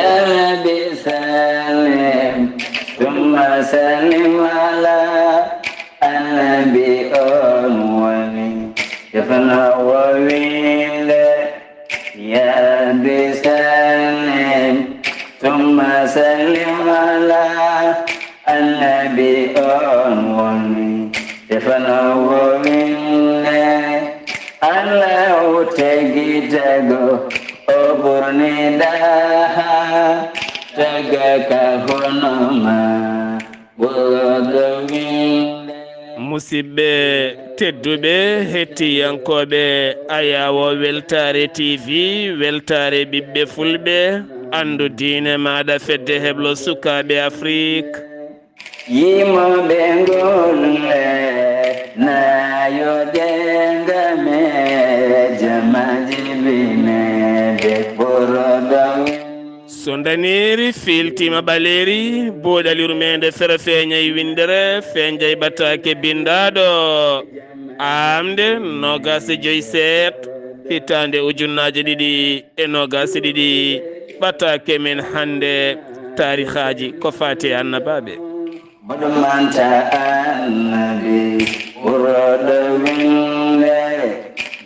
النبي سلم ثم سلم على النبي أموالي يفنى وويلة يا ربي سلم ثم سلم على النبي أموالي يفنى وويلة الله تجيتك أبرني daha tagaka honoma wodowinde musidɓe tedduɓe hettiyankoɓe ayawo weltare tv weltare ɓiɓɓe fulɓe andu diine maɗa fedde heblo sukaɓe afrique yimoɓe golle nayo jengame jamajibinede ɓorodowi so daniri filtima ɓaleri buuɗal yurmeende fere feeñay windere feeñjay ɓataake bindaɗo amde nogase joyi seet hitande ujunnaje ɗiɗi e nogase ɗiɗi ɓataake men hannde tarihaji ko faati annabaaɓe moɗumanta annabi ɓuroɗo windere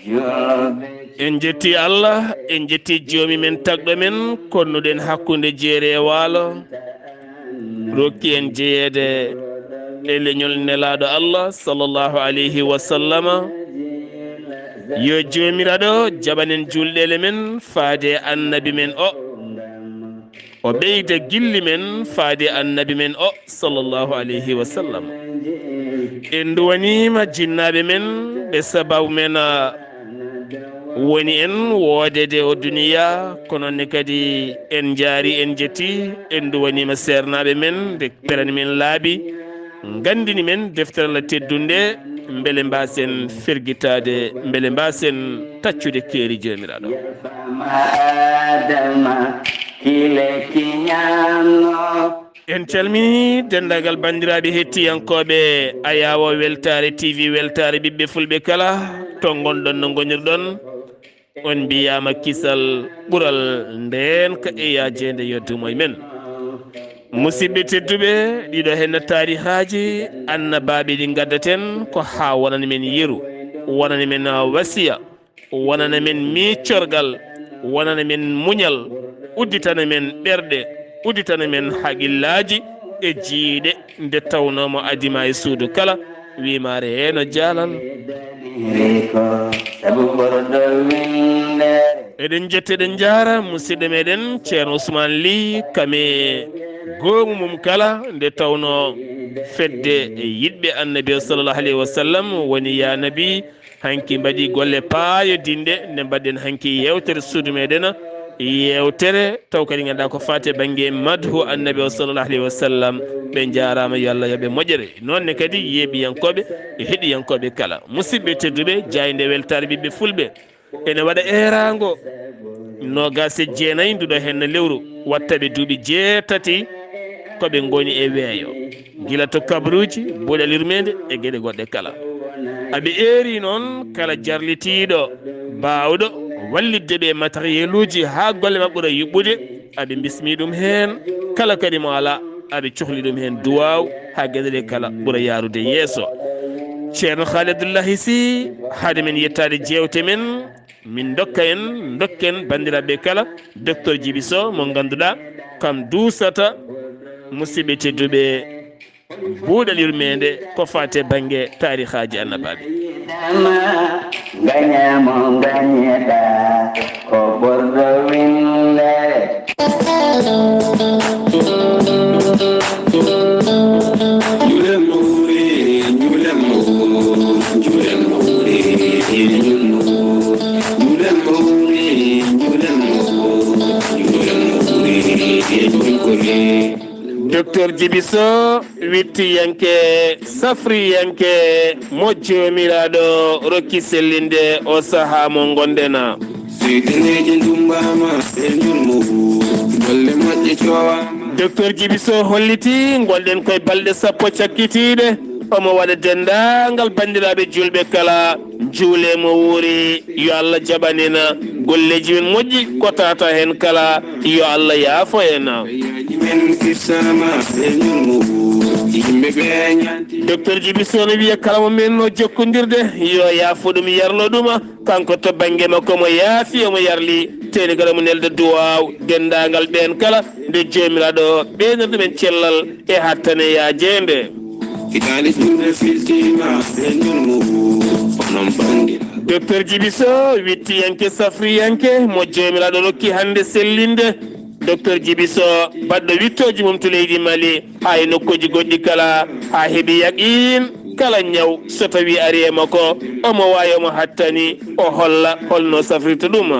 julɓe en jetti allah en jetti joomi men tagɗo men konnuɗen hakkunde jeere e waalo rokki en jeeyede e leñol nelaɗo allah sallllahu alayhi wa sallama yo joomiraɗo jaɓanen julɗele men faade annabi men o ɓeyda gilli men faade annabi men sallllahu alayhi wa sallam en duwanima jinnaɓe men ɓe sababu men woni en woodede o duniya kononne kadi en jaari en jetti en duwanima sernaɓe men nde perani men laaɓi gandini men deftere Allah teddunde beele mbasen ferguitade beele mbasen taccude keeri jomiraɗo en calmini dendagal bandiraɓe hettiyankoɓe ayawo weltare tv weltare ɓiɓɓe fulɓe kala to gonɗon no gonirɗon on mbiyama kisal ɓuural ndenka e yajede yoddumo e men musidɓe tedduɓe ɗiɗo henna tarihaji annabaaɓe ɗi gaddaten ko ha wonani men yeru wonani men wasiya wonana men miccorgal wonana men muñal udditana men ɓerɗe udditana men haqillaji e jiiɗe nde tawnomo adima e suudu kala wimare heno jaalal eɗen jetta eɗen jaara musidɗo meɗen ceerno ousmane ly kame goomu mum kala nde tawno fedde e yiɗɓe annabi sallllahu alayhi wa sallam woni ya nabi hanki mbaɗi golle paayo dinde nde mbaɗɗen hanki yewtere suudu meɗen yewtere taw kadi ganduɗa ko fate banggue madhu annabi o sallllahu alayhi wa sallam ɓe jarama yo Allah yoɓe moƴƴere nonne kadi yeeɓiyankoɓe e heeɗiyankoɓe kala musidɓe tedduɓe jayde weltare ɓiɓɓe fulɓe ene waɗa erago nogase jeenayyi nduɗo henno lewru wattaɓe duuɓi jeetati koɓe goni e weeyo gila to kabaruuji buuɗal yurmeende e gueɗe goɗɗe kala aɓe eeri noon kala jarlitiɗo bawɗo wallidde ɓe matériel uji ha golle mabɓe ɓuura yuɓɓude aɓe bismi ɗum hen kala kadi mo ala aɓe cohli ɗum hen duwaw ha gueɗeɗe kala ɓuura yarude yeeso ceerno Abdullaahi Sih haade men yettade jewte men min dokken bandiraɓe kala docteur Djiby Sow mo ganduɗa kam duusata musidɓe tedduɓe buuɗal yurmeende ko fate banggue tarihaji annabaɓe gañamo gañeɗa ko ɓurɗo windere docteur Djiby Sow wittiyanke safriyanke mo jomiraɗo rokki sellinde o saaha mo gondena seydeneji dumbama e jurmo golle moƴƴe cowama docteur Djiby Sow holliti golɗen koye balɗe sappo cakkitiɗe omo waɗa dendagal bandiraɓe julɓe kala juulemo wuuri yo Allah jaɓanina golleji men moƴƴi ko tata hen kala yo Allah yaafo en docteur Djiby Sow no wiya kala mo menno jokkodirde yo yaafo ɗum yarlo ɗuma kanko to banggue makko mo yaafi omo yarli teni gara mo nelde duwaw dendagal ɓen kala nde jomiraɗo ɓeynirɗo men cellal e hattane yajede docteur Djiby Sow wittiyanke safriyanke mo jomiraɗo rokki hannde sellinde docteur Djiby Sow baɗɗo wittoji mum to leydi Mali ha e nokkuji goɗɗi kala ha heeɓi yaqin kala ñaw so tawi ari e makko omo wawi omo hattani o holla holno safrirta ɗum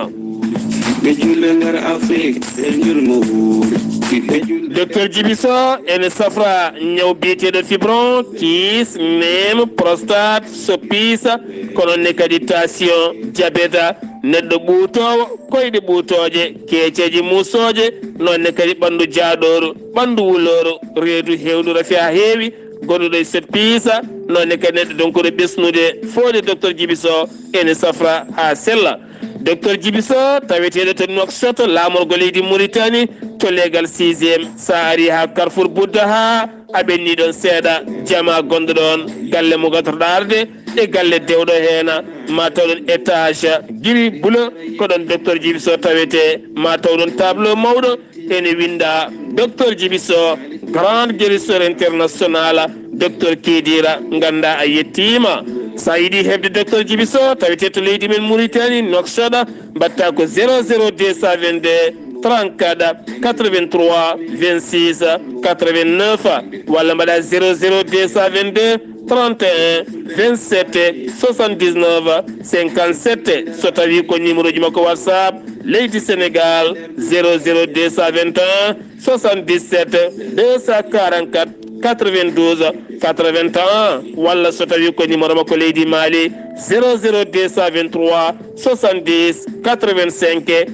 docteur Djiby Sow ene safra ñaw biyeteɗo fibron kiis neme prostate soppisa kono ne kadi tension diabète neɗɗo ɓuutowo koyɗe ɓuutoje keeceji musoje nonne kadi ɓandu jaaɗoru ɓandu wuloru reedu hewdu rafi ha heewi gonɗuɗo e soppisa nonne kadi neɗɗo donc ɗo ɓesnude fode docteur Djiby Sow ene safra ha sella docteur Djiby Sow taweteɗo to Nouakchott laamorgo leydi Mauritanie to leegal 6e sa ari ha Carrefour Boudda ha a ɓenni ɗon seeɗa jama gonɗo ɗon galle mo gatorɗo arde e galle dewɗo heena ma taw ɗon étage giri bleu ko ɗon docteur Djiby Sow tawete ma taw ɗon tableau mawɗo ene winda docteur Djiby Sow grande guérisseur international docteur Kidira ganda a yettima sa yiiɗi hebde docteur Djiby Sow tawete to leydi men Mauritanie Nouakchott mbatta ko 00222 34 83 26 89 walla mbaɗa 00222 31 27 79 57 so tawi ko numéro ji makko WhatsApp leydi Sénégal 00221 77 244 92 81 walla so tawi ko numéro makko leydi Mali 00223 70 85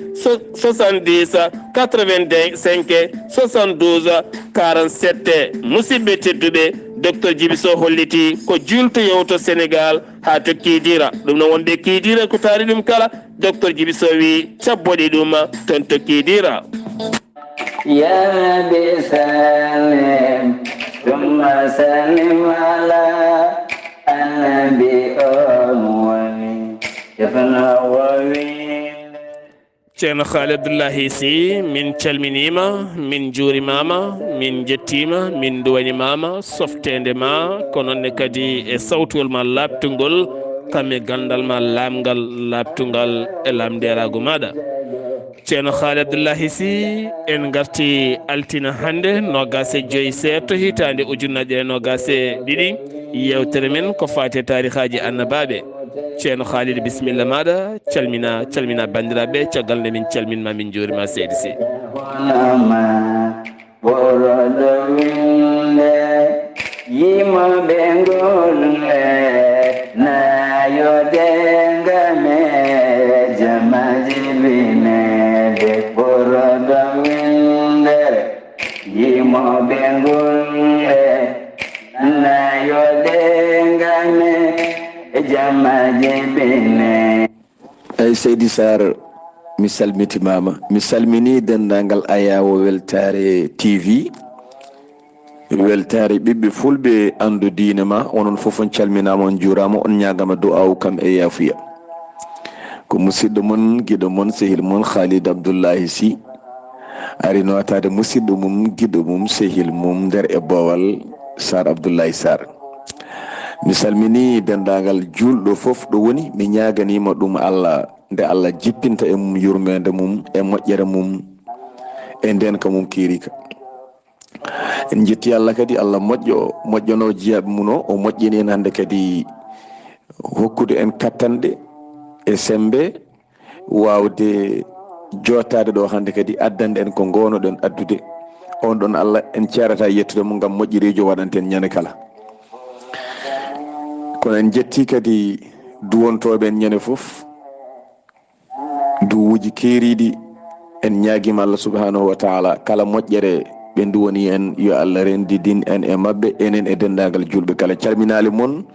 70 85 72 47 musidɓe tedduɓe docteur Djiby Sow holliti ko julto yewto Sénégal ha to Kidira ɗum noon wonɓe Kidira ko taari ɗum kala docteur Djiby Sow wi cabboɗi ɗum ton to Kidira يا بسلم ثم سلم على النبي أموالي يفنى وويل ceerno Kaliidu Abdullaay Sih min calminima min juurimama min jettima min duwanimama softede ma ko nonne kadi e sawtugol ma labtugol kam e gandal ma lamgal labtugal e lamderago maɗa ceerno Kaliidu Abdullaay Sih en garti altine hannde nogas e joyi seeɗto hitande ujunnaje e nogas e ɗiɗi yewtere men ko fati tarihaji annabaaɓe ceerno Khalid bisimilla maɗa calmina bandiraɓe caggal nde min calminma min juurima seydi Sy yimo ɓengolle nayodengame jamajibinede ɓorodo windere yimo ɓengolle nayodengame jamajibine ay Seydi Saar mi salmitimama mi salmini dendagal ayawo Weltaare TV Weltaare ɓiɓɓe fulɓe andu diine ma onon fof on calminama on juurama on ñagama du'awu kam e yafuya ko musidɗo mon guiɗo mon sehil mon Kaliidu Abdullaay Sih ari notade musidɗo mum guiɗo mum sehil mum nder e bowal Saar Abdullaahi Saar mi salmini dendagal julɗo fof ɗo woni mi ñaganima ɗum Allah nde Allah jippinta e mum yurmeende mum e moƴƴere mum e ndenka mum kirika en jetti Allah kadi Allah moƴƴono jiyaɓe mum o moƴƴini en hande kadi hokkude en kattanɗe e sembe wawde jotade ɗo hande kadi addande en ko gonoɗen addude on ɗon Allah en carata yettude mo gam moƴƴirijo waɗanten ñande kala kono en jetti kadi duwontoɓe en ñande foof duwuji keeriɗi en ñaguima Allah subhanahu wa taala kala moƴƴere ɓe duwoni en yo Allah rendidin en e mabɓe enen e dendagal julɓe kala. calminali moon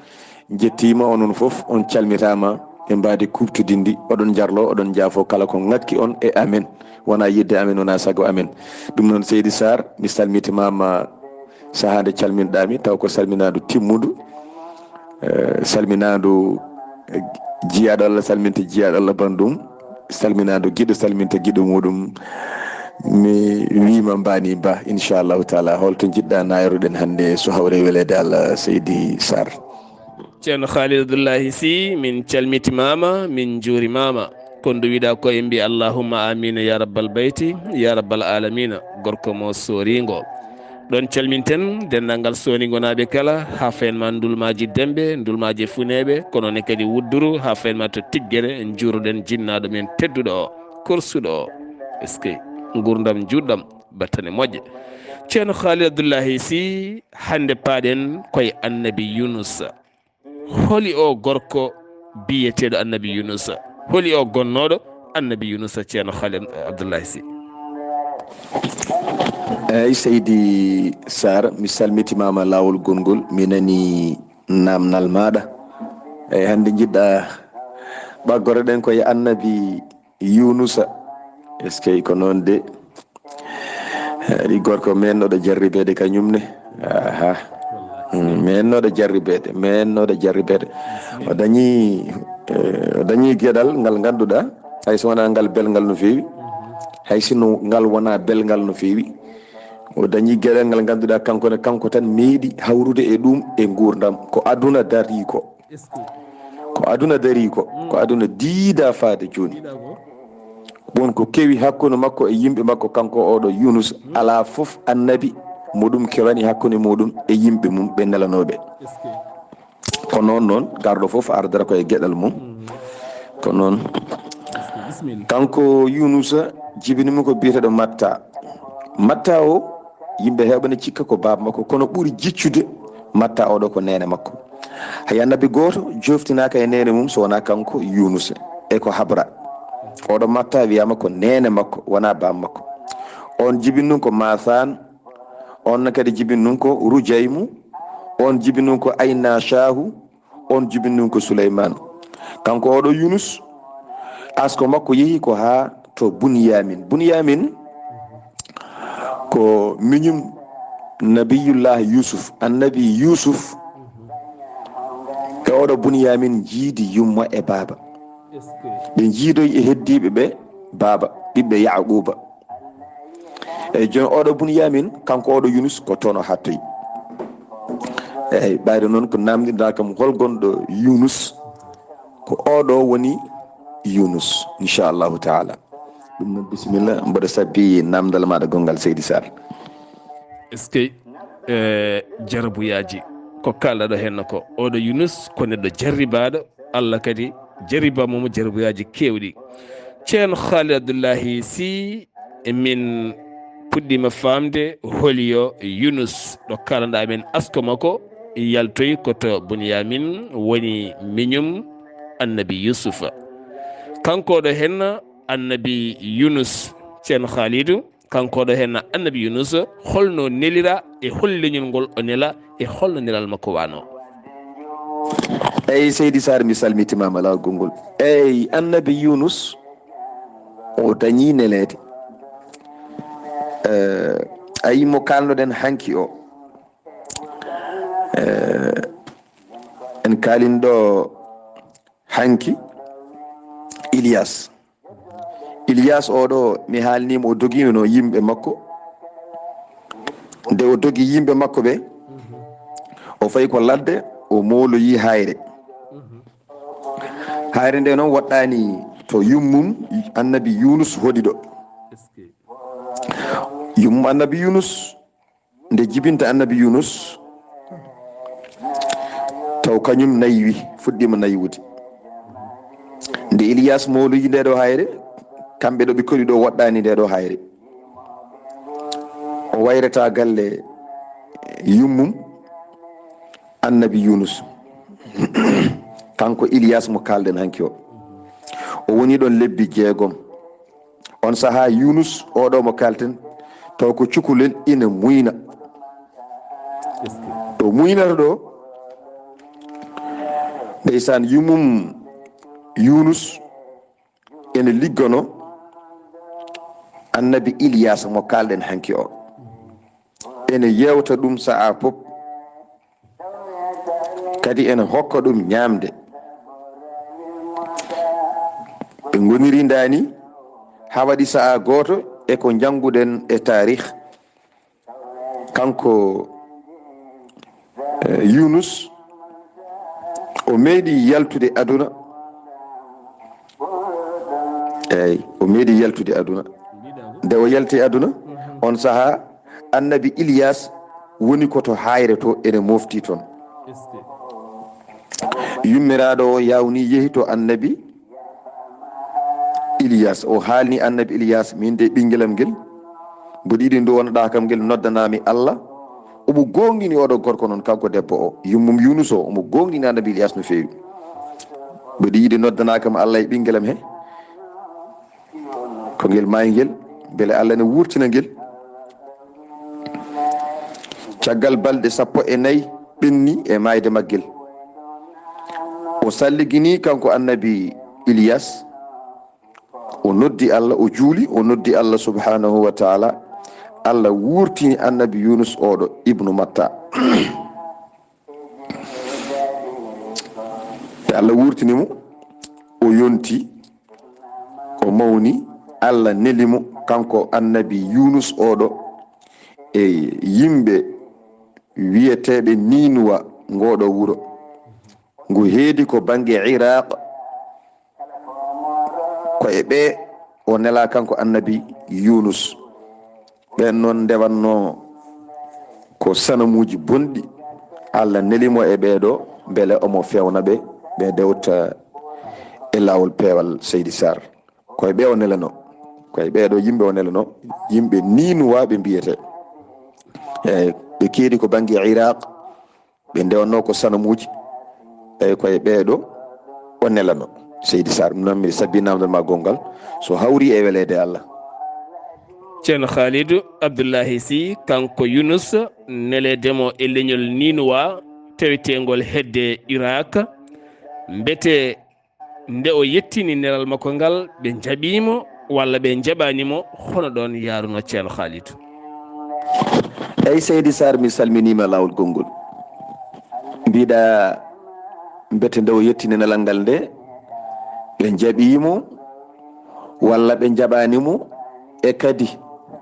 jettima onon foof on calmitama e mbadi kubtudindi oɗon jarlo oɗon jaafo kala ko ngakki on e amen wona yidde amen wona saago amen. ɗum noon seydi Saar mi salmitimama sahade calminɗami taw ko salminadu timmudu salminadu jiyaɗo Allah salminta jiyaɗo Allah bandum salminadu guiɗo salminta guiɗo muɗum. mi wima mbani ba inchallahu taala holto jiɗɗa nayruɗen hannde so hawre welede Allah seydi Saar. ceerno Kaliidu Abdullaay Sih min calmitimama min juurimama kon ndu wiɗa ko e mbi allahumma amina ya rabbal bayti ya rabbal alamina gorko mo sorigo. ɗon calminten dendalngal sonigo naɓe kala ha fayenma ndulmaji dembe ndulmaji funeɓe kono ne kadi wudduru ha fayenma to tiggere juuroɗen jinnaɗo men tedduɗo o korsuɗo o est ce que gurdam juɗɗam battane moƴƴe. ceerno Kaliidu Abdullaay Sih hande paaɗen koye annabi Yunus. holi o gorko biyeteɗo annabi Yunus, holi o gonnoɗo annabi Yunus ceerno Kaliidu Abdullaay Sih. eyyi seydi Saar mi salmitimama lawol gongol mi nani namnal maɗa eyyi hande jiɗɗa ɓaggoroɗen koye annabi Yunusa est ce que ko noon de ɗi gorko mennoɗo jarribede kañumne aha mennoɗo jarribede o dañi gueɗal ngal ganduɗa hay so wona ngal belgal no fewi hay sino ngal wona belgal no fewi o dañi gueɗal ngal ganduɗa kanko tan meeɗi hawrude e ɗum e gurdam ko aduna dari ko aduna diida faade joni won ko kewi hakkude makko e yimɓe makko kanko oɗo Yunus ala foof annabi moɗum kewani hakkude muɗum e yimɓe mum ɓe nelanoɓe ko noon garɗo foof ardata koye gueɗal mum ko noon kanko Yunusa jibinimi ko biyeteɗo matta o yimɓe heɓane cikka ko baba makko kono ɓuuri jiccude matta oɗo ko nene makko. hay annabi goto joftinaka e nene mum so wona kanko Yunusa e ko habra oɗo matta wiyama ko nene makko wona baba makko. on jibin ko Mathan, on kadi jibin ko Rujaymu, on jibin ko Aynashahu, on jibin ko Suleyman. kanko oɗo Yunus asko makko yehi ko ha to Bunyamin ko miñum nabiyullah Yusuf, annabi Yusuf e oɗo Bunyamin jiidi yumma e baba ɓe jiidoy e heddiɓe ɓe baba ɓiɓɓe Yaquba. eyyi joni oɗo Bunyamin kanko oɗo Yunus ko toon o hattoyi. eyyi ɓayde noon ko namdiɗa kam hol gonɗo Yunus ko oɗo woni Yunus inchallahu taala. ɗum noon bisimilla mboɗo sabbi namdal maɗa gongal seydi Saar. est ce que jarabuyaji ko kalɗaɗo henna ko oɗo Yunus ko neɗɗo jarribaɗo Allah kadi jarribamomo jarabuyaji kewɗi. ceerno Kaliidu Abdullaay Sih min puɗɗima famde holiyo Yunus ɗo kalanɗa men asko makko yaltoyi koto Bunyamin woni miñum annabi Yusufa. kankoɗo henna annabi Yunus ceerno Kaliidu kankoɗo henna annabi Yunus holno nelira e hol leñol ngol o nela e holno nelal makko wano. eyyi seydi Saar mi salmitimama lawol gongol. eyyi annabi Yunus o dañi nelede ayi mo kalnoɗen hanki o en kalinɗo hanki Ilias oɗo mi haalnima o dogino yimɓe makko nde o dogi yimɓe makko ɓe o fayi ko ladde o moloyi hayre nde noon waɗɗani to yummum annabi Yunus hoɗiɗo. yummum annabi Yunus nde jibinta annabi Yunus taw kañum naywi fuɗɗima naywude nde Ilias moloyi ndeɗo hayre kamɓe ɗo ɓikkoni ɗo waɗɗani ndeɗo hayre o wayrata galle yummum annabi Yunus kanko Ilias mo kalɗen hanki o woni ɗon lebbi 6. on saaha Yunus oɗo mo kalten taw ko cukalel ina muyna to muynata ɗo ndeysan yumum Yunus ene liggono annabi Ilyas mo kalɗen hanki o ene yewta ɗum sa'a pop kadi ene hokka ɗum ñamde ɓe goniri ndani ha waɗi sa'a goto e ko janguɗen e tarikh kanko Yunus o meeɗi yaltude aduna eyyi o meeɗi yaltude aduna nde o yalti aduna on saaha annabi Ilyas woni koto hayre to ene mofti toon yummiraɗo o yawni yeehi to annabi Ilyas o haalni annabi Ilyas min de ɓinguelam ngel mboɗo yiɗi ndu wonɗa kam ngel noddanami Allah omo gongini oɗo gorko noon kanko debbo o yummum Yunus o omo gongini annabi Ilyas no fewi mboɗo yiɗi noddanakam Allah e ɓinguelam he ko ngel maayi ngel beele Allah ne wurtina ngel caggal balɗe 14 ɓenni e mayde maggel o salligini kanko annabi Ilyas o noddi Allah o juuli o noddi Allah subhanahu wa ta'ala Allah wurtini annabi Yunus oɗo ibnu Matta Allah wurtinimo o yonti o mawni Allah nelimo kanko annabi Yunus oɗo e yimɓe wiyeteɓe Ninuwa ngoɗo wuro ngu heedi ko bange Iraq ko e ɓe o nela kanko annabi Yunus ɓen noon ndewanno ko sanamuji bonɗi Allah nelimo e ɓeɗo beele omo fewna ɓe ɓe dewta e lawol peewal Seydi Saar koye ɓe o nelano koye ɓeɗo yimɓe o nelano yimɓe Ninuwaɓe mbiyete eyyi ɓe keedi ko bange Iraq ɓe ndewanno ko sanamuji eyyi koye ɓeɗo o nelano Seydi Saar ɗum noon mi sabbinamdal ma gongal so hawri e welede Allah ceerno Kaliidu Abdullahi Sih kanko Yunus neledemo e leñol Ninuwa tewetengol hedde Irak mbete nde o yettini nelal makko ngal ɓe jaɓimo walla ɓe jaɓanimo hono ɗon yaruno ceerno Kaliidu eyyi Seydi Saar mi salminima lawol gongol mbiɗa mbete nde o yettini nelal ngal nde ɓe jaɓimo walla ɓe jaɓanimo e kadi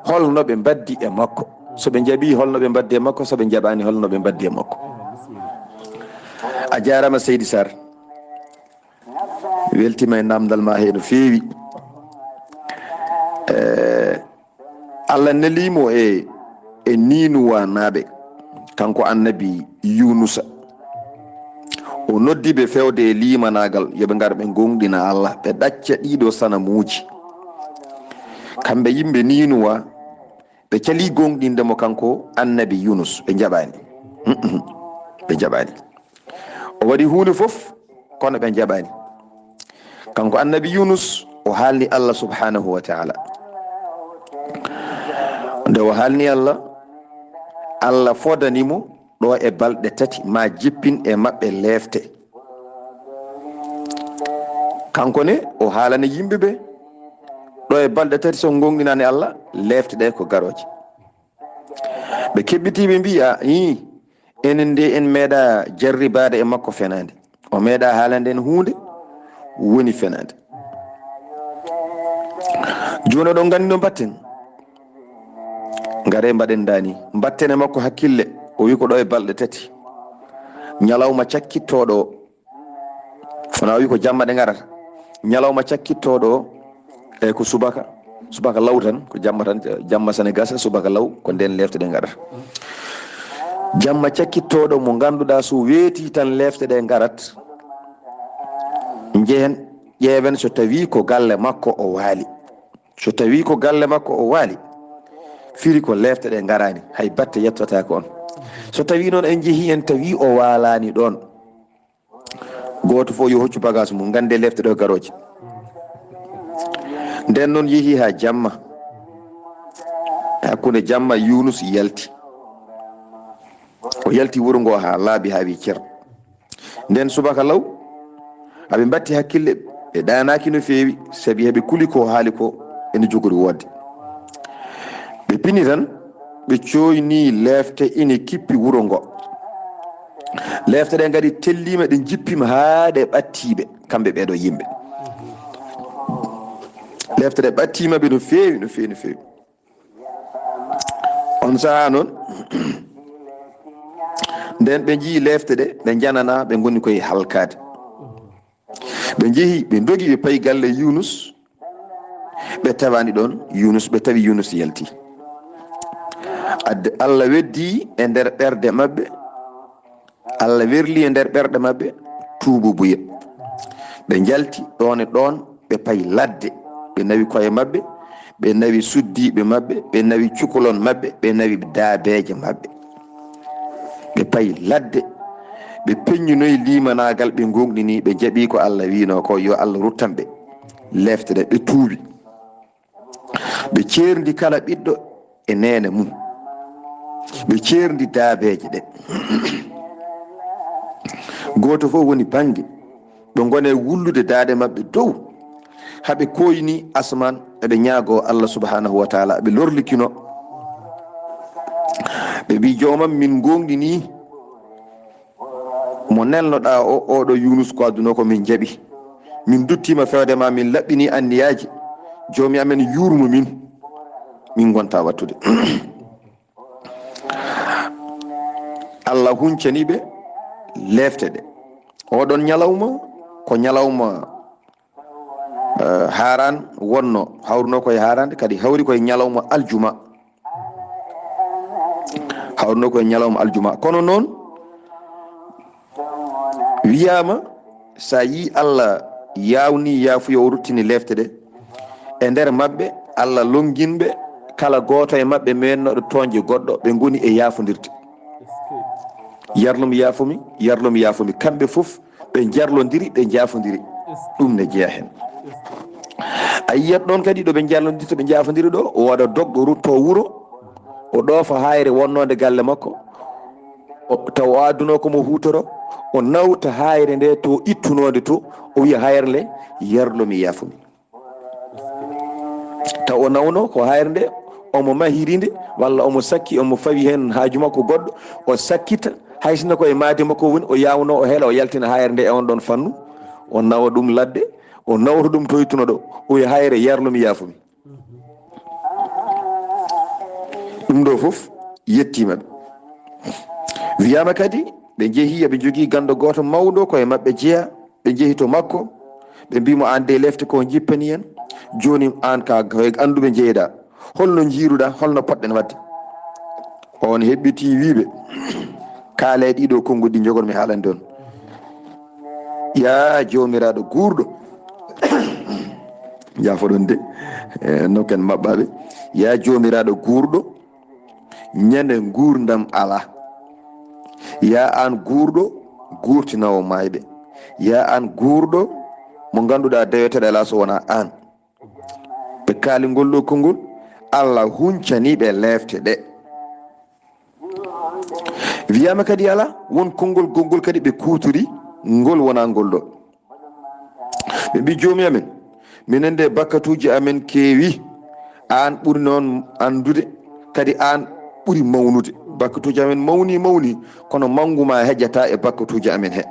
holno ɓe mbaddi e makko so ɓe jaɓi holno ɓe mbaddi e makko so ɓe jaɓani holno ɓe mbaddi e makko a jarama Seydi Saar weltima e namdal ma he no fewi Allah nelimo e Ninuwa naaɓe kanko annabi Yunusa o noddiɓe fewde e limanagal yoɓe gar ɓe gonɗina Allah ɓe ɗacca ɗiɗo sanamuji kamɓe yimɓe Ninuwa ɓe cali gonɗindemo kanko annabi Yunus ɓe jaɓani ɓe jaɓani o waɗi hunde foof kono ɓe jaɓani kanko annabi Yunus o haalni Allah subhanahu wa ta'ala nde o haalni Allah Allah fodanimo ɗo e balɗe 3 ma jippin e maɓɓe lefte kanko ne o haalani yimɓeɓe ɗo e balɗe 3 so gonɗinani Allah lefte ɗe ko garoje ɓe keɓɓitiɓe mbiya i enen nde en meeɗa jarribade e makko fenade o meeɗa haalande en hunde woni fenade joni oɗon gandi no mbatten gare mbaɗen dani mbatten e makko hakkille o wi ko ɗo e balɗe 3 ñalawma cakkittoɗo o fona o wi ko jamma ɗe garata ñalawma cakkittoɗo o e ko subaka law tan ko jamma tan jamma sane gasa subaka law ko nden lefte ɗe garata jamma cakkittoɗo mo ganduɗa so weeti tan lefte ɗe garat jehen ƴeewen so tawi ko galle makko o waali so tawi ko galle makko o waali firi ko lefte ɗe garani hay batte yettotako on so tawi noon en jeehi en tawi o waalani ɗon goto fo yo hoccu bagage mum gande lefte ɗe garoje nden noon yeehi ha jamma hakkunde jamma Yunus yalti o yalti wuro ngo ha laabi ha wi cer nden subaka law aɓe batti hakkille ɓe ɗanaki no feewi sabi heɓe kuli ko haali ko ene jogori wodde ɓe pini tan ɓe coyni lefte ine kippi wuro ngo lefte ɗe gadi tellima ɗe jippima haa ɗe ɓattiɓe kamɓe ɓeɗo yimɓe lefte ɗe ɓattimaɓe no feewi no feewi no feewi on saaha noon nden ɓe jii lefte ɗe ɓe janana ɓe goni koye halkade ɓe jeehi ɓe dogi ɓe payi galle Yunus ɓe tawani ɗon Yunus ɓe tawi Yunus yalti adde Allah weddi e nder ɓerde mabɓe Allah werli e nder ɓerɗe mabɓe tuubu buye ɓe jalti ɗon e ɗon ɓe payi ladde ɓe nawi koye mabɓe ɓe nawi suddiɓe mabɓe ɓe nawi cukalon mabɓe ɓe nawi daabeje mabɓe ɓe payi ladde ɓe peññinoyi limanagal ɓe gonɗini ɓe jaɓi ko Allah wino ko yo Allah ruttanɓe lefte ɗe ɓe tuubi ɓe cerdi kala ɓiɗɗo e nene mum ɓe cerdi daabeje ɗe goto fof woni bange ɓe gone wullude daade mabɓe dow haɓe koyni asman eɓe ñaago Allah subhanahu wa taala ɓe lorlikino ɓe mbi jomam min gonɗini mo nelnoɗa o oɗo Yunus ko adduno ko min jaaɓi min duttima fewdema min laɓɓini anniyaji joomi amen yurmo min gonta wattude Allah huncaniɓe lefte ɗe oɗon ñalawma ko ñalawma haran wonno hawruno koye harande kadi hawri koye ñalawma aljuma hawruno koye ñalawma aljuma kono noon wiyama sa yi Allah yawni yaafuyo o ruttini lefte ɗe e nder mabɓe Allah longinɓe kala goto e mabɓe mennoɗo toñje goɗɗo ɓe goni e yaafodirde yarlumi yaafumi kamɓe fof ɓe jarlodiri ɓe jaafodiri ɗum ne jeeya hen a yiyat ɗon kadi ɗo ɓe jarlodirta ɓe jaafodiri ɗo o waɗa dogɗo rutto wuro o ɗoofa hayre wonnode galle makko taw o adduno komo hutoro o nawta hayre nde to ittunode to o wiya hayre nde yarlumi yaafumi taw o nawno ko hayre nde omo mahirinde walla omo sakki omo fawi hen haaju makko goɗɗo o sakkita haysino koye maade makko woni o yawno o heela o yaltina hayre nde e on ɗon fannu o nawa ɗum ladde o nawta ɗum to ittuno ɗo o wiya hayre yarlumi yaafumi ɗum ɗo fof yettimaɓe wiyama kadi ɓe jeehi ɓe jogui gando goto mawɗo koye mabɓe jeeya ɓe jeehi to makko ɓe mbimo an de lefte ko jippani hen joni an ka anduɓe jeeyɗa holno jiiruɗa holno poɗɗen wadde on heɓɓiti wiɓe kaale ɗiɗo konngol ɗi jogonmi haalande on ya jomiraɗo guurɗo jafoɗon de nokken mabɓaɓe ya jomiraɗo guurɗo ñande gurdam ala ya an guurɗo gurtinawo mayɓe ya an guurɗo mo ganduɗa daweteɗa ala so wona an ɓe kaali ngol ɗo konngol Allah huncaniɓe lefte ɗe wiyama kadi ala won konngol gongol kadi ɓe kutori ngol wona ngol ɗo ɓe mbi joomi amen minen de bakkatuji amen keewi an ɓuri noon andude kadi an ɓuri mawnude bakkatuji amen mawni kono manguma hejjata e bakkatuji amen he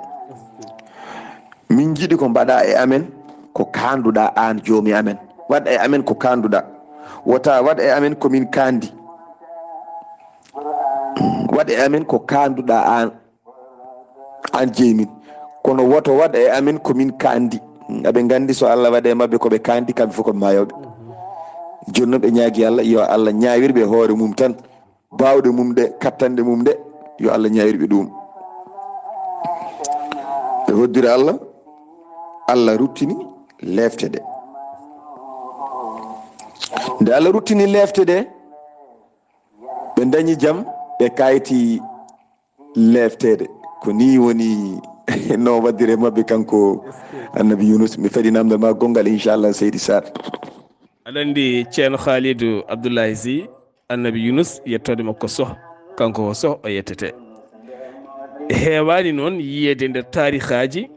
min jiiɗi ko mbaɗa e amen ko kanduɗa an joomi amen waɗa e amen ko kanduɗa wota waɗa e amen komin kandi waɗa e amen ko kanduɗa an jeemin kono woto waɗa e amen komin kandi aɓe gandi so Allah waɗa e mabɓe koɓe kandi kamɓe fof koɓe mayoɓe joni noon ɓe ñaagui Allah yo Allah ñawirɓe hoore mum tan bawɗe mum ɗe kattande mum ɗe yo Allah ñawirɓe ɗum ɓe hoddiri Allah ruttini lefte ɗe nde Allah ruttini lefte ɗe ɓe dañi jaam ɓe kayti leftede ko ni woni no waddire mabɓe kanko annabi Yunus mi faɗi namdal ma gongal inchallah seydi Saar aɗa andi ceerno Kaliidu Abdullaay Sih annabi Yunus yettode makko Soh kanko ko Soh o yettete heewani noon yiyede nder tarihaji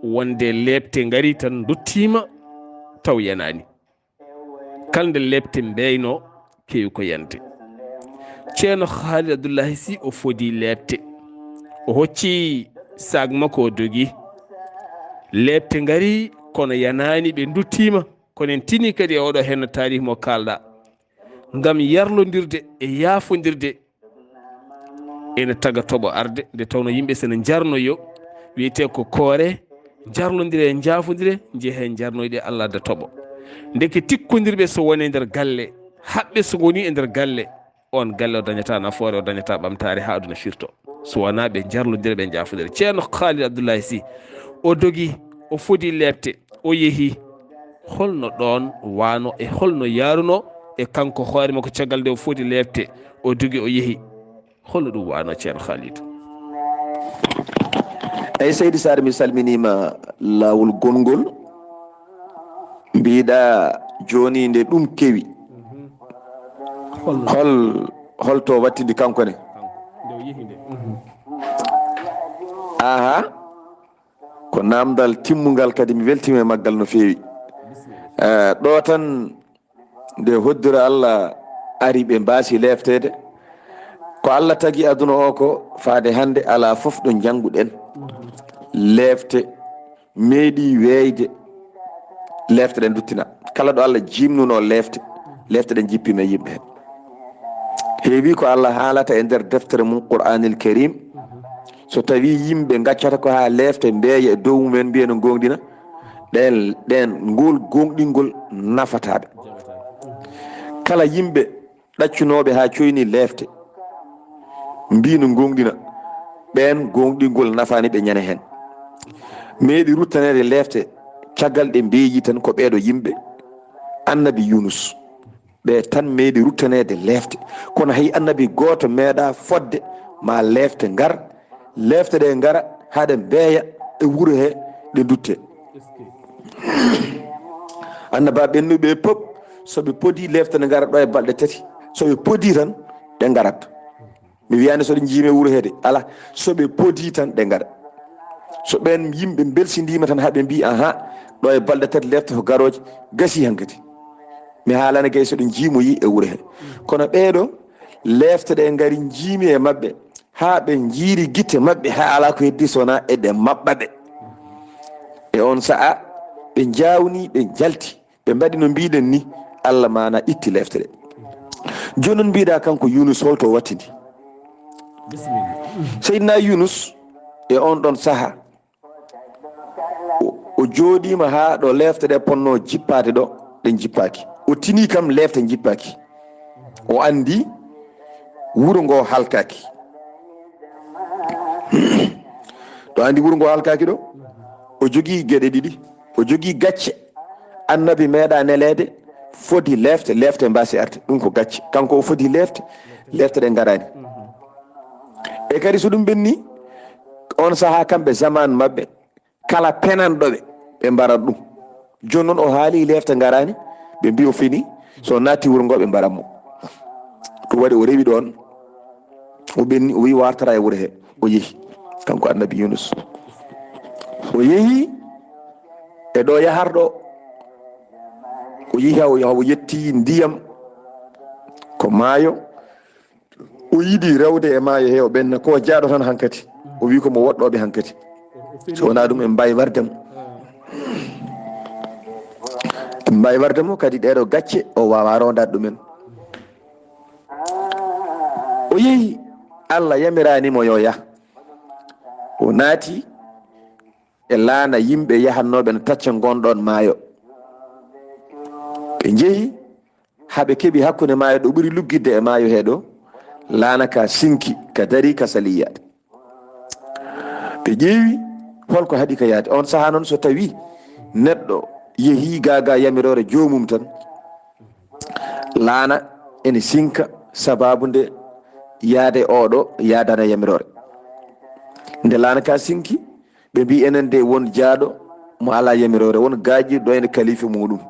wonde lebte ngari tan duttima taw yanani kalde lebte mbeyno kewi ko yande ceerno Kaliidu Abdullaay Sih o fodi lebte o hocci sag makko o dogi lebte ngari kono yanani ɓe duttima kono en tini kadi e oɗo henno tarih mo kalɗa ngam yarlodirde e yafodirde ene taga toɓo arde nde tawno yimɓe sene jarnoyo wiyete ko koore jarlodire e jafodire jeehe jarnoyɗe Allah adda toɓo ndeke tikkodirɓe so woni e nder galle haɓɓe so woni e nder galle on galle o dañata nafoore o dañata ɓamtare ha aduna firto so wona ɓe jarlodire ɓe jafodire ceerno Kaliidu Abdullaay Sih o dogi o fodi lebte o yeehi holno ɗon wano e holno yaruno e kanko hoore makko caggal nde o fodi lebte o dogi o yeehi holno ɗum wano ceerno Kaliidu eyyi seydi Saar mi salminima lawol gongol mbiɗa joni nde ɗum kewi holto wattidi kankone aha ko namdal timmugal kadi mi weltima e maggal no fewi ɗo tan nde hoddira Allah ari ɓe mbasi leftede ko Allah tagi aduna o ko faade hande ala foof ɗo janguɗen lefte meeɗi weyde lefte ɗen duttina kala ɗo Allah jimnuno lefte ɗen jippima e yimɓe heewi ko Allah haalata e nder deftere mum Qur'anil Karim so tawi yimɓe gaccata ko ha lefte mbeeya e dow mumen mbiya no gonɗina ɗen ngol gonɗingol nafataɓe kala yimɓe ɗaccunoɓe ha coyni lefte mbi no gonɗina ɓen gonɗingol nafani ɓe ñane hen meeɗi ruttanede lefte caggal ɗe mbeeyi tan ko ɓeeɗo yimɓe annabi Yunus ɓe tan meeɗi ruttanede lefte kono hay annabi goto meeɗa fodde ma lefte ngar lefte ɗe ngara haɗe mbeeya e wuuro he ɗe dutte annaba ɓennuɓe pop soɓe podi lefte ne ngara ɗo e balɗe tati soɓe podi tan ɗe ngarat mi wiyani soɗe jiime wuuro hede ala soɓe podi tan ɗe ngara so ɓen yimɓe belsidima tan haɓe mbi aha ɗo e balɗe tati lefte ko garoje gasi hankadi mi haalani gay soɗe jiimoyi e wuuro he kono ɓeeɗo lefte ɗe ngari jiimi e mabɓe ha ɓe jiiri guitte mabɓe ha ala ko heddi sowona eɗe mabɓaɓe e on saaha ɓe jawni ɓe jalti ɓe mbaɗi no mbiɗen ni Allah mana itti lefte ɗe joni noon mbiɗa kanko Yunus holto wattidi Seydina Yunus e on ɗon saaha o jooɗima ha ɗo lefte ɗe ponno jippade ɗo ɗe jippaki o tini kam lefte jippaki o andi wuuro ngo halkaki to andi wuuro ngo halkaki ɗo o jogui gueɗe ɗiɗi o jogui gacce annabi meeɗa nelede fodi lefte mbasi arde ɗum ko gacce kanko o fodi lefte ɗe garani e kadi so ɗum ɓenni on saaha kamɓe zaman mabɓe kala penanɗoɓe ɓe mbarat ɗum joni noon o haali lefte garani ɓe mbi o fini so natti wuuro ngo ɓe mbaratmo ɗum waɗi o rewi ɗon o ɓenni o wi wartara e wuuro he o yeehi kanko annabi Yunus o yeehi e ɗo yaharɗo o yeehi o yetti ndiyam ko maayo o yiiɗi rewde e maayo he o ɓenna ko jaaɗo tan hankkadi o wi komo woɗɗoɓe hankkadi so wona ɗum en mbawi wardemo kadi ɗeɗo gacce o wawa rondade ɗumen o yeehi Allah yamiranimo yo yah o naati e laana yimɓe yahannoɓe no tacca gonɗon maayo ɓe jeehi haɓe keeɓi hakkude maayo ɗo ɓuuri luggidde e maayo he ɗo laana ka sinki ka dari ka sali yaade ɓe ƴeewi holko haɗi ka yaade on saaha noon so tawi neɗɗo yeehi gaga yamirore jomum tan laana ene sinka sababu nde yaade oɗo yadana yamirore nde laana ka sinki ɓe mbi enen de won jaaɗo mo ala yamirore won gaaƴi ɗo ene kalifi muɗum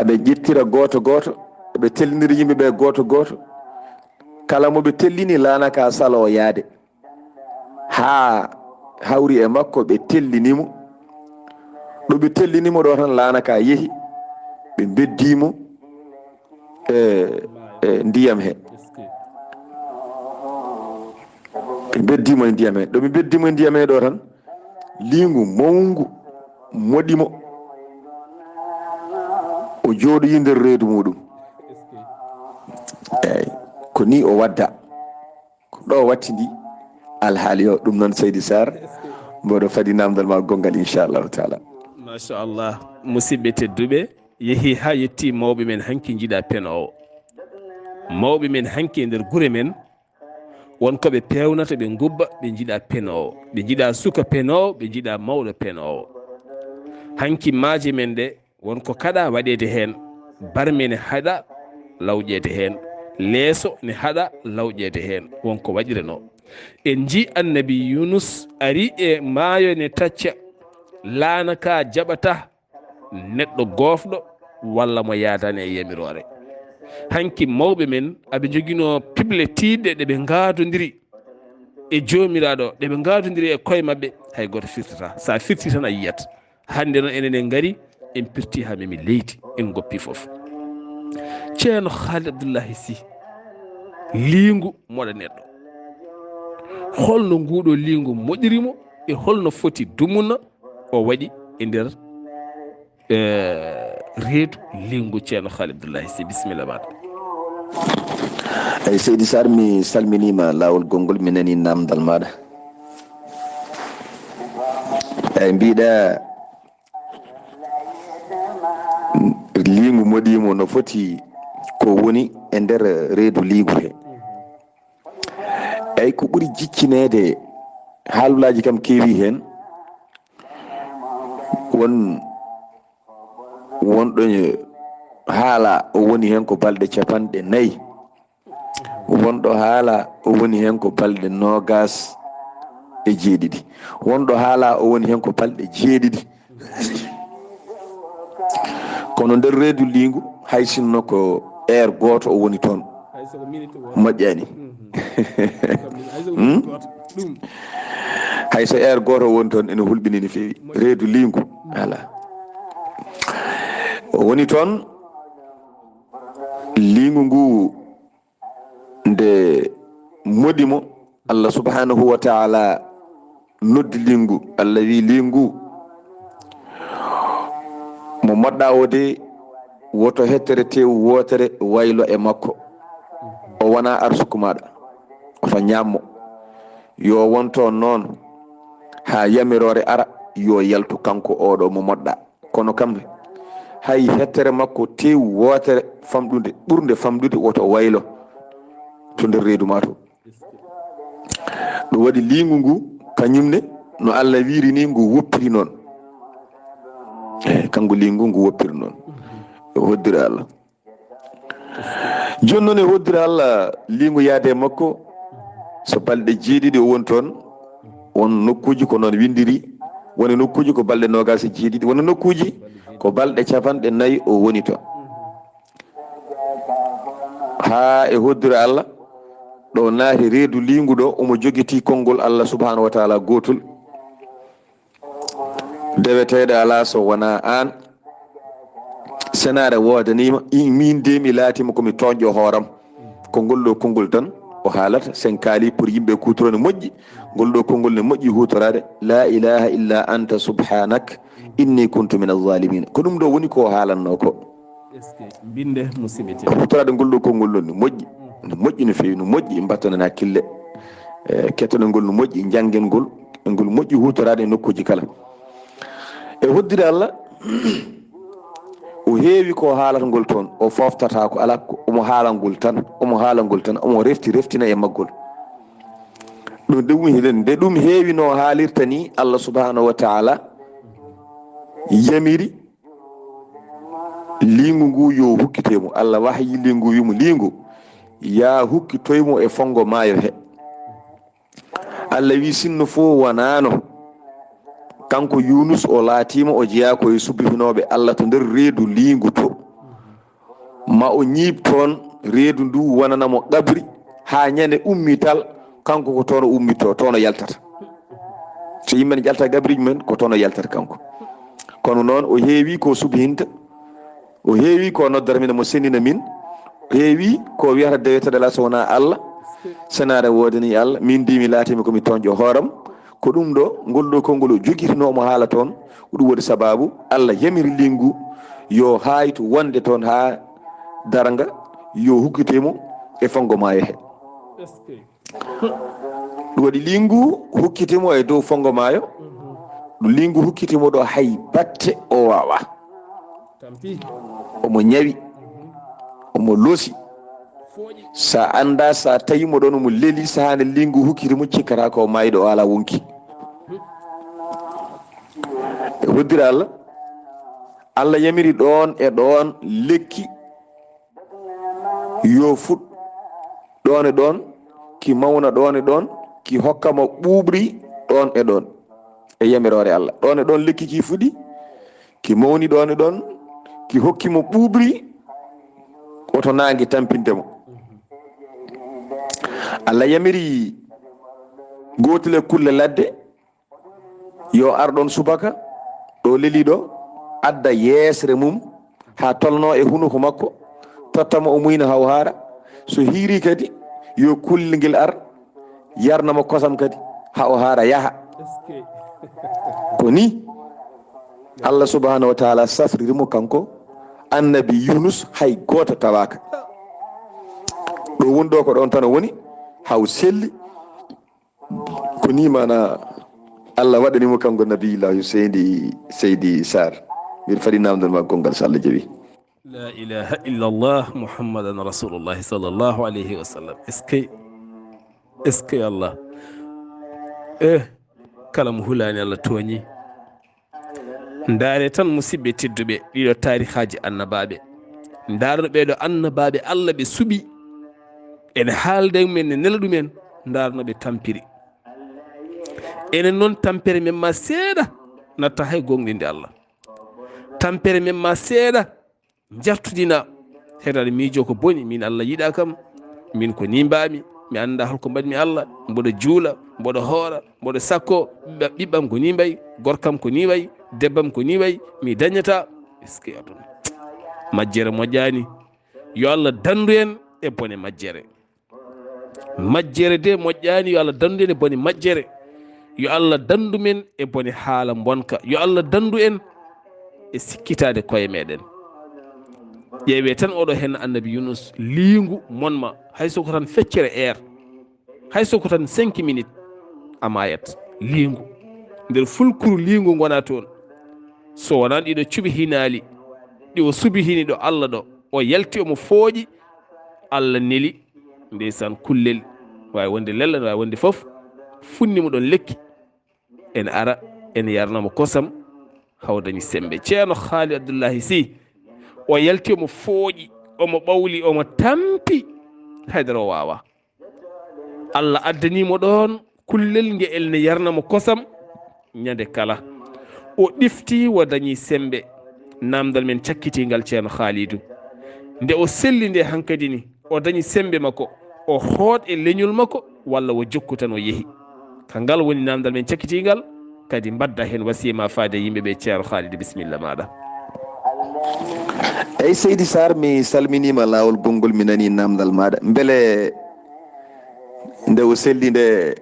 aɓe ƴettira goto goto ɓe tellidira yimɓeɓe goto goto kala moɓe tellini lanaka sala o yaade ha hawri e makko ɓe tellinimo ɗo ɓe tellinimo ɗo tan lanaka yeehi ɓe beddimo e ndiyam he ɓe beddimo e ndiyam he ɗo ɓe beddimo e ndiyam he ɗo tan lingu mawngu moɗimo o jooɗoyi nder reedu muɗum eyyi ko ni o wadda ko ɗo wattidi alhaali o ɗum noon Seydi Saar mboɗo fadi namdal ma gongal inchallahu taala. machallah musidɓe tedduɓe yeehi ha yetti mawɓe men hanki jiiɗa peno o mawɓe men hanki e nder guure men wonkoɓe pewnata ɓe gubba ɓe jiiɗa penowo ɓe jiiɗa suka penowo ɓe jiiɗa mawɗo penowo hanki maaje men ɗe wonko kaɗa waɗede hen barme ne haɗa lawƴede hen leeso ne haɗa lawƴede hen wonko waɗireno en ji annabi Yunus ari e maayo ne tacca laanaka jaɓata neɗɗo gofɗo walla mo yadani e yamirore hanki mawɓe men aɓe joguino pible tiɗɗe ɗe ɓe gadodiri e jomiraɗo ɗe ɓe gadodiri e koye mabɓe hay goto firtata sa firti tan a yiyat hande noon enen en gaari en pirti ha memi leydi en goppi foof ceerno Kaliidu Abdullaay Sih liingu moɗa neɗɗo holno nguɗo liingu moƴƴirimo e holno foti dumuna o waɗi e nder reedu liingu ceerno Kaliidu Abdullaay Sih bisimilla maɗa. eyyi Seydi Saar mi salminima lawol gongol mi nani namdal maɗa eyyi mbiɗa liingu moɗimo no foti ko woni e nder reedu liingu he eyyi ko ɓuuri jiccinede haalulaji kam keewi hen wonɗo haala o woni hen ko balɗe 4 wonɗo haala o woni hen ko balɗe 27 wonɗo haala o woni hen ko balɗe 7 kono nder reedu liingu hay sinno ko heure goto o woni toon moƴƴani hay so heure goto o woni toon ene hulɓini no fewi reedu liingu ala o woni toon liingu ngu nde moɗimo Allah subhanahu wa taala noddi liingu Allah wi liingu mo moɗɗa o de woto hettere tew wotere waylo e makko o wona arsuku maɗa ofa ñammo yo wonto noon ha yamirore ara yo yaltu kanko oɗo mo moɗɗa kono kam hay hettere makko tew wotere famɗude ɓurde famɗude woto waylo to nder reedu ma to ɗum waɗi liingu ngu kañumne no Allah wiiri ni ngu woppiri noon kanko liingu ngu woppiri noon e hoddire Allah joni noon e hoddire Allah liingu yaade makko so balɗe 7 o woni toon won nokkuji ko noon windiri woni nokkuji ko balɗe 27 woni nokkuji ko balɗe 4 o woni toon ha e hoddire Allah ɗo naati reedu liingu ɗo omo jogiti konngol Allah subhanahu wa taala gotol deweteɗo ala so wona an senare wodanima min de mi laatima komi toñƴo hooram ko ngol ɗo konngol tan o haalata sen kaali pour yimɓe kutoro ne moƴƴi ngol ɗo konngol ne moƴƴi hutorade la ilaha illa anta subhanak inni kuntu min alzalimin ko ɗum ɗo woni ko haalanno ko binde musidɓe hutorade ngol ɗo konngol ɗon ne moƴƴi no moƴƴi no fewi no moƴƴi mbattanen hakkille kettoɗe ngol no moƴƴi jangen ngol ngol moƴƴi hutorade e nokkuji kala e hoddire Allah o heewi ko haalata ngol toon o foftata ko ala omo haala ngol tan omo reftina e maggol ɗum nde ɗum heewi no haalirta ni Allah subhanahu wa taala yamiri liingu ngu yo hukkitemo Allah wahyi liingu wimo liingu ya hukkitoymo e fongo maayo he Allah wi sinno fo wonano kanko Yunus o laatima o jeeya koye subbitinoɓe Allah to nder reedu liingu to ma o ñiib toon reedu ndu wonanamo ɗabri ha ñande ummital kanko ko toon o ummitto toon o yaltata so yimɓe ne jalta gabriji men ko toon o yaltata kanko kono noon o heewi ko subhinta o heewi ko noddata min mo sennina min o heewi ko wiyata deweteɗe la so wona Allah senare wodani Allah min mbimi laatimi komi toñƴo hooram ko ɗum ɗo ngol ɗo konngol o jogitinomo haala toon ko ɗum waɗi sababu Allah yamiri lingu yo hayto wonde toon ha daranga yo hukkitemo e fango maayo he ɗum waɗi lingu hukkitimo e dow fango maayo ɗum lingu hukkitimo ɗo hay batte o wawa omo ñawi omo loosi sa anda sa tawimo ɗon omo leeli sahande lingu hukkitimo cikkata ko mayɗo o ala wonki e hoddira Allah Allah yamiri ɗon e ɗon lekki yo fuɗ ɗon e ɗon ki mawna ɗon e ɗon ki hokkamo ɓuuɓri ɗon e ɗon e yamirore Allah ɗon e ɗon lekki ki fuɗi ki mawni ɗon e ɗon ki hokkimo ɓuuɓri oto nangue tampintemo Allah yamiri gotel e kulle ladde yo ar ɗon subaka ɗo leeliɗo adda yeesre mum ha tolno e hunuko makko tottamo o muyna haw haara so hiiri kadi yo kulle ngel ar yarnamo kosam kadi ha o haara yaha ko ni Allah subhanahu wa taala safririmo kanko annabi Yunus hay goto tawaka ɗo woni ɗo ko ɗon tan o woni haw selli ko ni mana Allah waɗanimo kanko nabiyillahu seydi Saar mbiɗa faɗi namdal ma gongal so Allah jaɓi la ilaha illallah muhammadan rasulullahi sallllahu alayhi wa sallam est ce que Allah kala mo hulani Allah tooñi ndaare tan musidɓe tedduɓe ɗiɗo tarihaji annabaaɓe ndaarno ɓeɗo annabaaɓe Allah ɓe suuɓi ene haalde men ne nela ɗumen ndaarno ɓe tampiri enen noon tampere men ma seeɗa natta hay gonɗinde Allah tampere men ma seeɗa jartudina heɗaɗa miijo ko boni min Allah yiɗa kam min ko ni mbami mi anda holko mbaɗmi Allah mboɗo juula mboɗo hoora mboɗo sakko ɓiɓɓam ko ni mbayi gorkam ko ni wayi debbam ko ni wayi mi dañata est ce que aduna majjere moƴƴani yo Allah dandu en e bone majjere majjere de moƴƴani yo Allah dandu en e bone majjere yo Allah dandu men e bone haala bonka yo Allah dandu en e sikkitade koye meɗen ƴeewe tan oɗo hen annabi Yunus liingu monma hayso ko tan feccere hayso ko tan 5 minutes amayat liingu nder fulkuru liingu gona toon so wonan ɗiɗo cuɓi hinali ɗiwo subi hini ɗo Allah ɗo o yalti omo fooƴi Allah neli ndeysan kullel wawi wonde lella wawi wonde foof funnimo ɗon lekki en ara en yarnamo kosam haw dañi sembe ceerno Kaliidu Abdullaay Sih o yalti omo fooƴi omo ɓawli omo tampi haydara o wawa Allah addanimo ɗon kullel nge elne yarnamo kosam ñande kala o ɗifti wo dañi sembe namdal men cakkitingal ceerno Kaliidu nde o selli nde hankadi ni o dañi sembe makko o hooɗ e leñol makko walla o jokku tan o yeehi kangal woni namdal men cakkitingal kadi mbadda hen wasiyama faade yimɓeɓe ceerno Kaliidu bisimilla maɗa eyyi seydi Saar mi salminima lawol gongol mi nani namdal maɗa beele nde o selli nde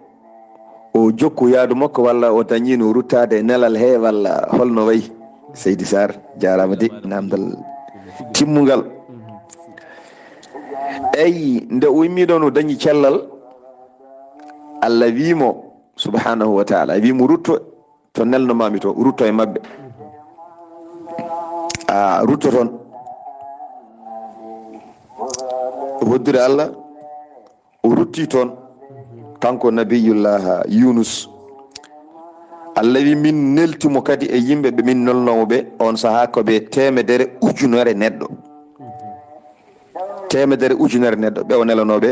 o jokku yaadu makko walla o dañino ruttade nelal he walla holno wayi seydi Saar jarama de namdal timmugal eyyi nde o wimmiɗon o dañi cellal Allah wimo subhanahu wa taala wimo rutto to nelnomami to rutto e mabɓe a rutto toon woddire Allah o rutti toon kanko nabiyullah Yunus Allah wi min neltimo kadi e yimɓe ɓe min nolnomo ɓe on saaha koɓe 100 neɗɗo 100 neɗɗo ɓe o nelanoɓe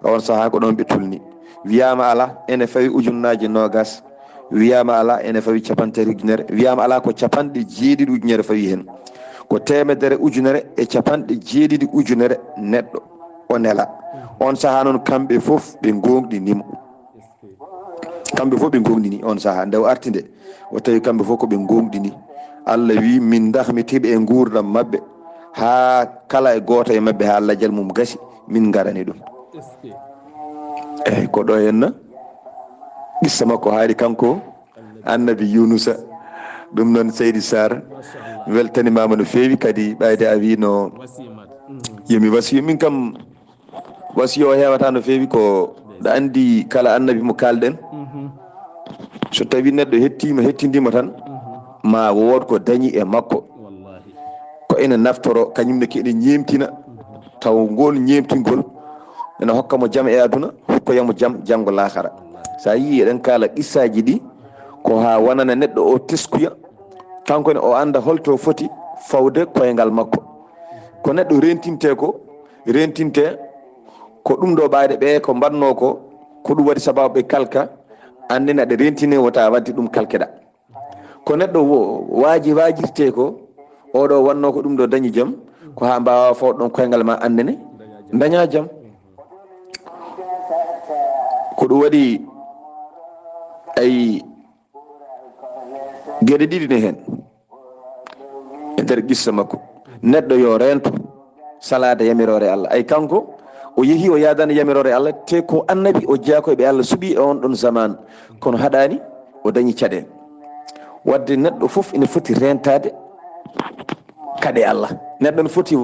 on saaha ko ɗon ɓe tulni wiyama ala ene fawi ujunnaji nogas wiyama ala ene fawi 3 ujunere wiyama ala ko 70 ujunere fawi hen ko 1,7 ujunere neɗɗo o nela. On sahaa noon kamɓe fof ɓe gonɗinimo. Kamɓe fof ɓe gonɗini on sahaa nde o arti nde o tawi kamɓe fof ko ɓe gonɗini. Allah wi min dahmitiɓe e gurdam mabɓe ha kala e goto e mabɓe ha lajal mum gasi min garani ɗum. Eyyi ko ɗo henna qissa makko haali kanko annabi Yunusa. ɗum noon Seydi Saar weltanimama no fewi kadi ɓayde a wi no yomi wasiyo min kam wasiyo o hewata no fewi ko ɗa andi kala annabi mo kalɗen so tawi neɗɗo hettidima tan ma wood ko dañi e makko ko ene naftoro kañumne ko ene ñemtina taw ngol ñemtingol ene hokkamo jaam e aduna hokkoyamo jaam janggo lahara. sa yi eɗen kala qissaji ɗi ko ha wonana neɗɗo o teskuya kankone o anda holto foti fawde koyngal makko. ko neɗɗo rentinte ko ɗum ɗo ɓaade ɓe ko mbanno ko ɗum waɗi sababu ɓe kalka andine aɗa rentine wota wadde ɗum kalkeɗa. ko neɗɗo wajirte ko oɗo wanno ko ɗum ɗo dañi jaam ko ha mbawa fawde ɗon koyngal ma andine daña jaam. ko ɗum waɗi ay gueɗe ɗiɗi ne hen e nder qissa makko. neɗɗo yo rento salade yamirore Allah. ay kanko o yeehi o yadani yamirore Allah te ko annabi o jeeyakoɓe Allah suuɓi e on ɗon zaman kono haɗani o dañi caɗele. wadde neɗɗo foof ene foti rentade kaɗe Allah. neɗɗo ne foti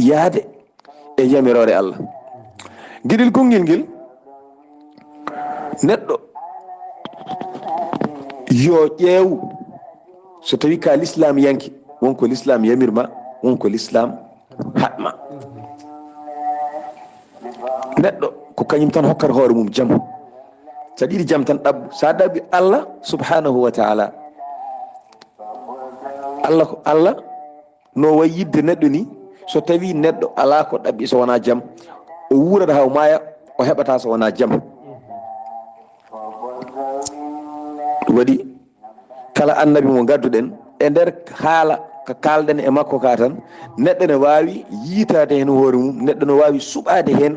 yaade e yamirore Allah. guiɗel konngel ngel neɗɗo yo ƴeew so tawi ka l'islam yanki wonko l'islam yamirma wonko l'islam haɗma. neɗɗo ko kañum tan hokkata hoore mum jaam. sa ɗiɗi jaam tan ɗabbu. sa ɗaɓɓi Allah subhanahu wa ta'ala Allah no wayi yidde neɗɗo ni so tawi neɗɗo ala ko ɗaɓɓi so wona jaam o wuurata haw maya o heɓata so wona jaam. waɗi kala annabi mo gadduɗen e nder haala ko kalɗen e makko ka tan neɗɗo ne wawi yiitade hen hoore mum. neɗɗo ne wawi suɓade hen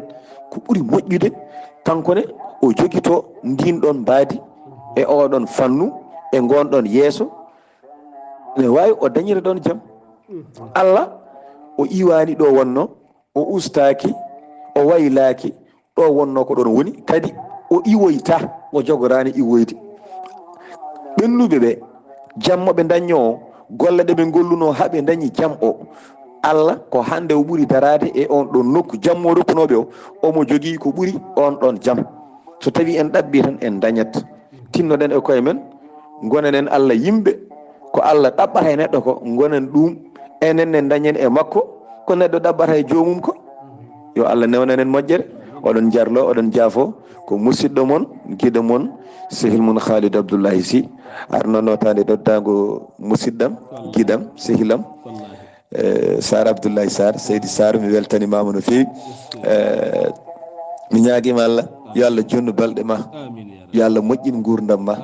ko ɓuuri moƴƴude kankone o joguito ndin ɗon mbaadi e oɗon fannu e gonɗon yeeso ne wawi o dañira ɗon jaam. Allah o iwani ɗo wonno o ustaki o waylaki ɗo wonno ko ɗon woni kadi o iwoyta o jogorani iwoyde. ɓennuɓe ɓe jammoɓe dañño o golle ɗe ɓe golluno haɓe dañi jaam o Allah ko hande o ɓuuri darade e on ɗon nokku jammo rokkunoɓe o omo jogui ko ɓuuri on ɗon jaam. so tawi en ɗaɓɓi tan en dañat. tinnoɗen e koye men gonenen Allah yimɓe ko Allah ɗaɓɓata e neɗɗo ko gonen ɗum enen en dañen e makko ko neɗɗo ɗaɓɓata e jomum ko. yo Allah newnanen moƴƴere. oɗon jarlo oɗon jaafo ko musidɗo mon guiɗo mon sehil mon Kaliidu Abdullaay Sih arno notade doddago musidɗam guiɗam sehilam Saar Abdullaahi Saar Seydi Saar mi weltanimama no fewi. mi ñaaguima Allah yo Allah jonnu balɗe ma yo Allah moƴƴin gurdam ma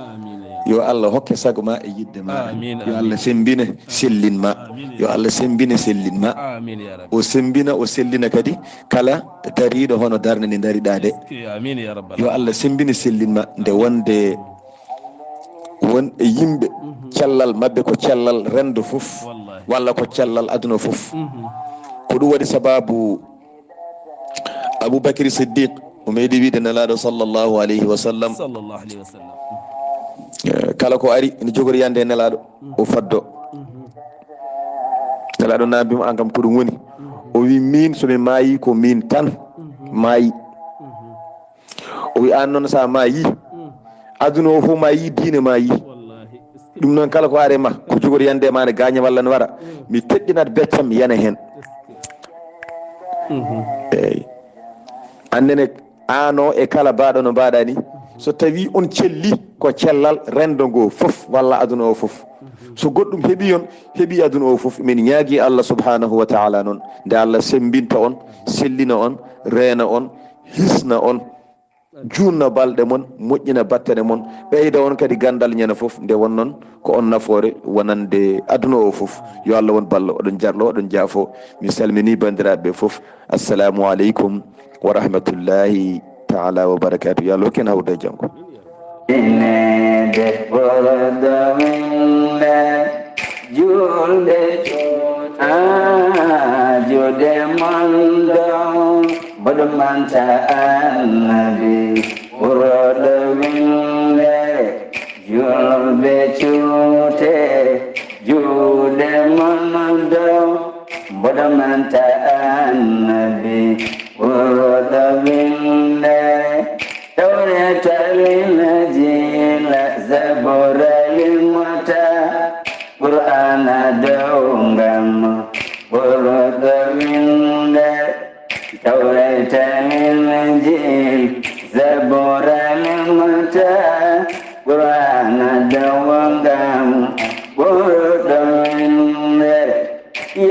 yo Allah hokke sago ma e yidde ma yo Allah sembina sellin ma yo Allah sembina sellin ma o sembina o sellina kadi kala dariɗo hono darde nde dariɗa de yo Allah sembina sellin ma nde wonde won e yimɓe cellal mabɓe ko cellal rendo fof walla ko cellal aduna fof. ko ɗum waɗi sababu Aboubacry Siddiq o meeɗi wiide nelaɗo sallllahu alayhi wa sallam kala ko ari ene jogori yande e nelaɗo o faddo. nelaɗo nambima an kam ko ɗum woni o wi min somi maayi ko min tan maayi. o wi an noon sa maayi aduna o fof maayi diine maayi. ɗum noon kala ko are ma ko jogori yande ma ne gaña walla ne waɗa mi teƴƴinat beccam mi yana hen. eyyi annene ano e kala mbaɗo no mbaɗa ni so tawi on celli ko cellal rendo ngo fof walla aduna o fof. so goɗɗum heeɓi on heeɓi aduna o fof. min ñaagui Allah subhanahu wa ta'ala noon nde Allah sembinta on sellina on reena on hisna on junno balɗe mon moƴƴina battere mon ɓeyda on kadi gandal ñande foof nde won noon ko on nafoore wonande aduna o foof yo Allah won ballo oɗon jarlo oɗon jaafo mi salmini bandiraɓe foof assalamu aleykum wa rahmatullahi taala wa barakatu yo Allah hokken hawde janggo inede ɓorodo minde julde juude mondo mboɗo manta annabi ɓorodo minde julɓe cuute juude mondo mboɗo manta annabi ɓorodo minde tawreta linajila zabura limota qur'ana dawngam ɓorodo minde tawreta linajil zabura limota qur'ana dawngam ɓorodo minde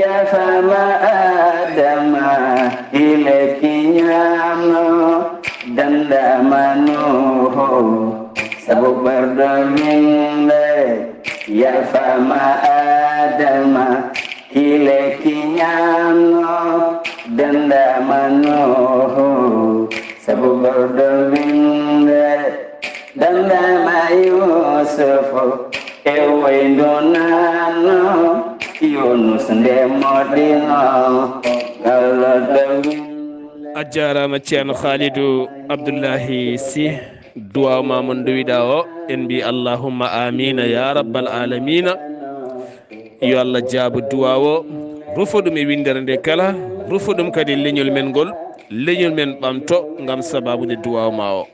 ya fama adama ile kiñamo dandamanuho sabu ɓerɗo minde ya fama adama ile kiñamo dandamanuho sabu ɓerɗo minde dandama yusufu e waydunano yunus nde moɗino galloɗo minde a jarama ceerno Kaliidu Abdullaay Sih duwaw ma mo dowiɗa o en mbi allahumma amina ya rabbal alamina yo Allah jaabu duwaw o rufa ɗum e windere nde kala rufa ɗum kadi leñol men ngol leñol men ɓamto gam sababude duwaw ma o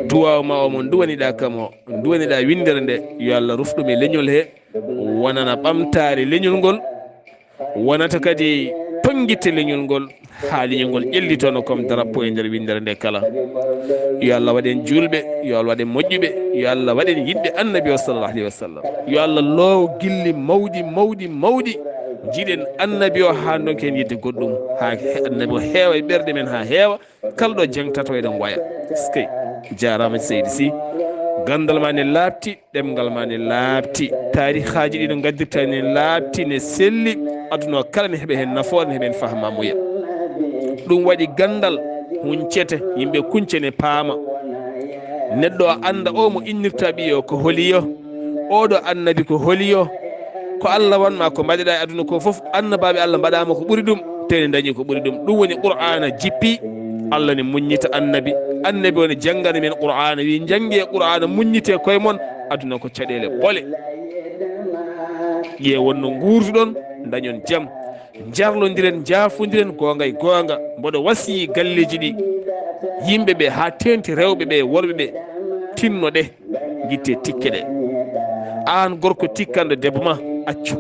duwaw ma o mo duwaniɗa kam o duwaniɗa windere nde yo Allah ruf ɗum e leñol he wonana ɓamtare leñol ngol wonata kadi tonguitte leñol ngol ha leñol ngol ƴellitono comme drapeau e nder windere nde kala yo Allah waɗen julɓe yo Allah waɗen moƴƴuɓe yo Allah waɗen yiɗɓe annabi o sallallahu alayhi wa sallam yo Allah loow gilli mawɗi mawɗi mawɗi jiɗen annabi o ha donken yidde goɗɗum ha annabi o heewa e ɓerɗe men ha heewa kala ɗo jangtato eɗen waya skey jarama seydi Sy gandal ma ne laabti ɗemgal ma ne laabti tarihaji ɗi no gaddirta ne laabti ne selli aduna o kala ne heeɓe hen nafoore ne heeɓe hen fahmamuya ɗum waɗi gandal huncete yimɓe kunce ne paama neɗɗo o anda o mo innirta ɓiyo ko holiyo oɗo annabi ko holiyo ko Allah wanma ko mbaɗeɗa e aduna ko foof annabaɓe Allah mbaɗama ko ɓuuri ɗum tene dañi ko ɓuuri ɗum ɗum woni qur'ana jippi Allah ne muññita annabi annabi woni janggana men qur'ana wi jangge qur'ana muññite koye mon aduna ko caɗele ɓole ƴe wonno guurduɗon dañon jaam jarlodiren jafodiren gonga e gonga mboɗo wasiyi galleji ɗi yimɓeɓe ha tenti rewɓeɓe worɓeɓe tinnoɗe guitte tikke ɗe an gorko tikkanɗo debbo ma accu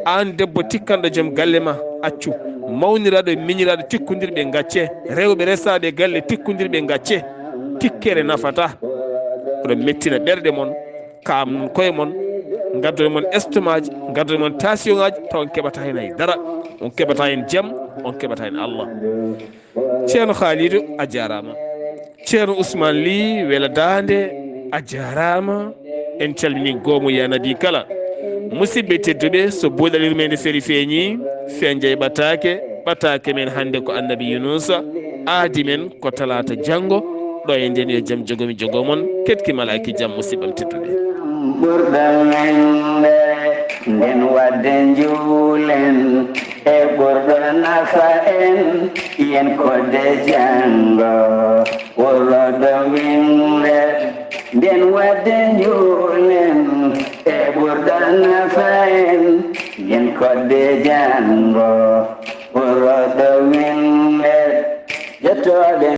an debbo tikkanɗo joom galle ma accu mawniraɗo e miñiraɗo tikkodirɓe gacce rewɓe resaɓe galle tikkodirɓe gacce tikkere nafata oɗo mettina ɓerɗe mon kam non koye mon gaddoye mon estomac ji gaddoye mon tension ngaji taw on keɓata hen haydara on keɓata hen jaam on keɓata hen Allah ceerno Kaliidu a jarama ceerno Ousmane Ly Weldare a jarama en calmini gomo yanadi kala musidɓe tedduɓe so buuɗal yurmeende feri feeñi feeñja e ɓataake men hannde ko annabi Yunusa aadi men ko talata janggo ɗo e nden yo jaam jogomi jogomon ketki malaki jaam musidɓam tedduɓe ɓurɗal mende nden wadde juulen e ɓurɗo nafa en yen kodde janggo woroɗo winde nden wadde juulen e ɓurɗo nafa en yen kodde janggo woroɗo winde jettoɗe